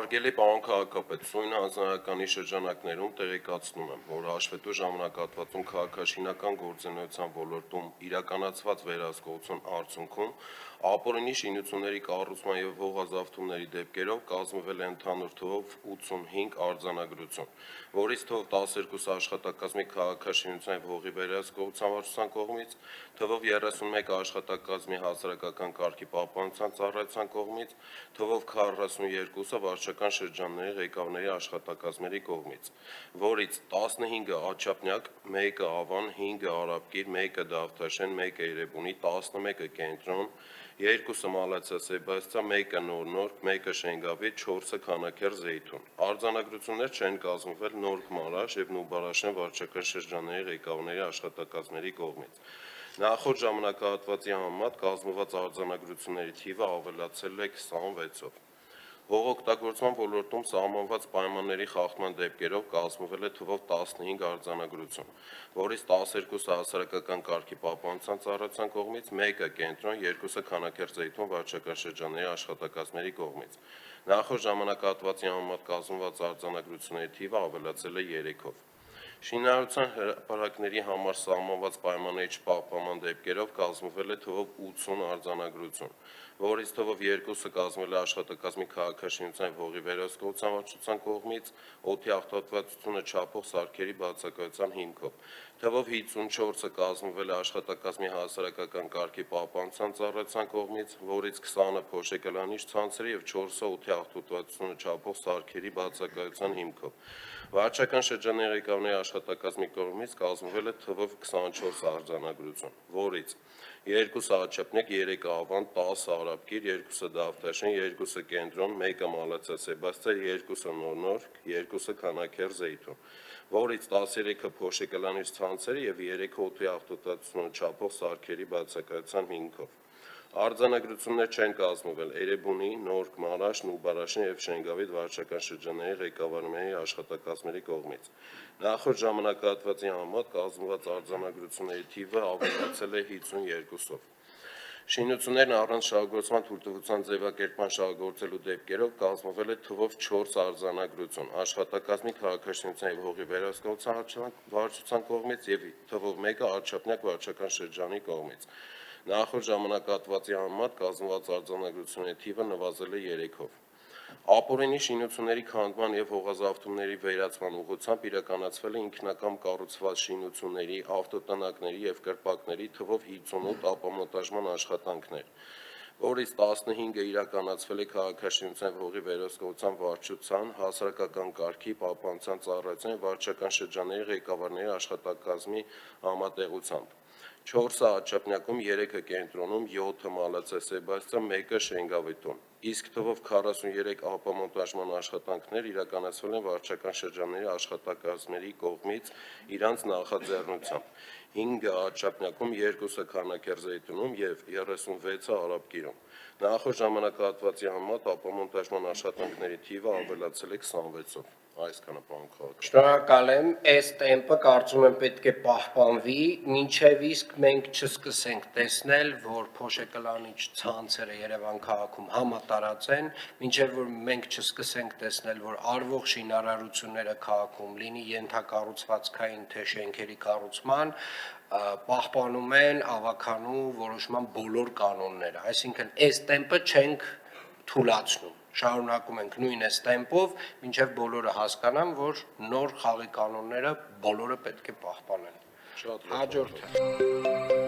Հարգելի պարոն քաղաքապետ, սույն հանձնարարականի շրջանակներում տեղեկացնում եմ, որ հաշվետու ժամանակահատվածում քաղաքաշինական գործունեության ոլորտում իրականացված վերահսկողության արդյունքում ապօրինի շինությունների կառուցման և հողազավթումների դեպքերով կազմվել է ընդհանուր թվով 85 արձանագրություն, որից թվով 12 աշխատակազմի քաղաքաշինության և հողի վերահսկողության վարչության կողմից, թվով 31 աշխատակազմի հասարակական կարգի պահպանության ծառայության կողմից, թվով 42-ը վարչական շրջանների ղեկավարների աշխատակազմերի կողմից, որից 15-ը Աջափնյակ, 1-ը Ավան, 5-ը Արաբկիր, 1-ը Դավթաշեն, 1-ը Երևունի, 11-ը Կենտրոն, 2-ը Մալացիա Սեբաստիա, 1-ը Նոր, 1-ը Շենգավիթ, 4-ը Քանաքեռ Զեյթուն։ Արձանագրություններ չեն կազմվել Նորք Մարաշ և Նուբարաշեն վարչական շրջանների ղեկավարների աշխատակազմերի կողմից։ Նախորդ ժամանակահատվածի համեմատ կազմված արձանագրությունների թիվը ավելացել է 26-ով։ Հողօգտագործման ոլորտում սահմանված պայմանների խախտման դեպքերով կազմվել է թվով 15 արձանագրություն, որից 12-ը հասարակական կարգի պահպանության ծառայության կողմից, 1-ը Կենտրոն, 2-ը Քանաքեռ Զեյթուն վարչական շրջանների աշխատակազմերի կողմից։ Նախորդ ժամանակահատվածի համեմատ կազմված արձանագրությունների թիվը ավելացել է 3-ով։ Շինարարության հրապարակների համար սահմանված պայմանների չպահպանման դեպքերով կազմվել է թվով 80 արձանագրություն, որից թվով 2-ը կազմվել է աշխատակազմի քաղաքաշինության և հողի վերահսկողության վարչության կողմից օդի աղտոտվածությունը չափող սարքերի բացակայության հիմքով, թվով 54-ը կազմվել է աշխատակազմի հասարակական կարգի պահպանության ծառայության կողմից, որից 20-ը փոշեկալանիչ ցանցերի և 4-ը օդի աղտոտվածությունը չափող սարքերի բացակայության հիմքով։ Վարչական շրջանների ղեկավարների աշխատակազմի կողմից կազմվել է թվով 24 արձանագրություն, որից 2-ը Աջափնյակ, 3-ը Ավան, 10-ը Արաբկիր, 2-ը Դավթաշեն, 2-ը Կենտրոն, 1-ը Մալացիա Սեբաստիա, 2-ը Նոր, 2-ը Քանաքեռ Զեյթուն, որից 13-ը փոշեկալանիչ ցանցերի և 3-ը օդի աղտոտվածությունը չափող սարքերի բացակայության հիմքով։ Արձանագրություններ չեն կազմվել Էրեբունի, Նորք Մարաշ, Նուբարաշեն և Շենգավիթ վարչական շրջանների ղեկավարների աշխատակազմերի կողմից։ Նախորդ ժամանակահատվածի համեմատ կազմված արձանագրությունների թիվը ավելացել է 52-ով։ Շինություններն առանց շահագործման թույլտվության ձևակերպման շահագործելու դեպքերով կազմվել է թվով 4 արձանագրություն աշխատակազմի քաղաքաշինության և հողի վերահսկողության վարչության կողմից և թվով 1-ը Աջափնյակ վարչական շրջանի կողմից։ Նախորդ ժամանակահատվածի համեմատ կազմված արձանագրությունների թիվը նվազել է 3-ով։ Ապօրինի շինությունների քանդման և հողազավթումների վերացման ուղղությամբ իրականացվել է ինքնակամ կառուցված շինությունների, ավտոտնակների և կրպակների թվով 58 ապամոնտաժման աշխատանքներ, որից 15-ը իրականացվել է քաղաքաշինության և հողի վերահսկողության վարչության, հասարակական կարգի պահպանության ծառայության և վարչական շրջանների ղեկավարների աշխատակազմի համատեղությամբ, 4-ը Աջափնյակում, 3-ը Կենտրոնում, 7-ը Մալացիա Սեբաստիա, 1-ը Շենգավիթում, իսկ թվով 43 ապամոնտաժման աշխատանքներ իրականացվել են վարչական շրջանների աշխատակազմերի կողմից իրանց նախաձեռնությամբ, 5-ը Աջափնյակում, 2-ը Քանաքեռ Զեյթունում և 36-ը Արաբկիրում։ Նախորդ ժամանակահատվածի համեմատ ապամոնտաժման աշխատանքների թիվը ավելացել է 26-ով։ Այսքանը, պարոն քաղաքապետ։ Շնորհակալ եմ, այս տեմպը կարծում եմ պետք է պահպանվի, մինչև իսկ մենք չսկսենք տեսնել, որ փոշեկալանիչ ցանցերը Երևան քաղաքում համատարած են, մինչև որ մենք չսկսենք տեսնել, որ արվող շինարարությունները քաղաքում լինի ենթակառուցվածքային թե շենքերի կառուցման, պահպանում են ավագանու որոշման բոլոր կանոնները, այսինքն այս տեմպը չենք թուլացնում, շարունակում ենք նույն այս տեմպով, մինչև բոլորը հասկանան, որ նոր խաղի կանոնները բոլորը պետք է պահպանեն։ Շատ լավ։ Հաջորդը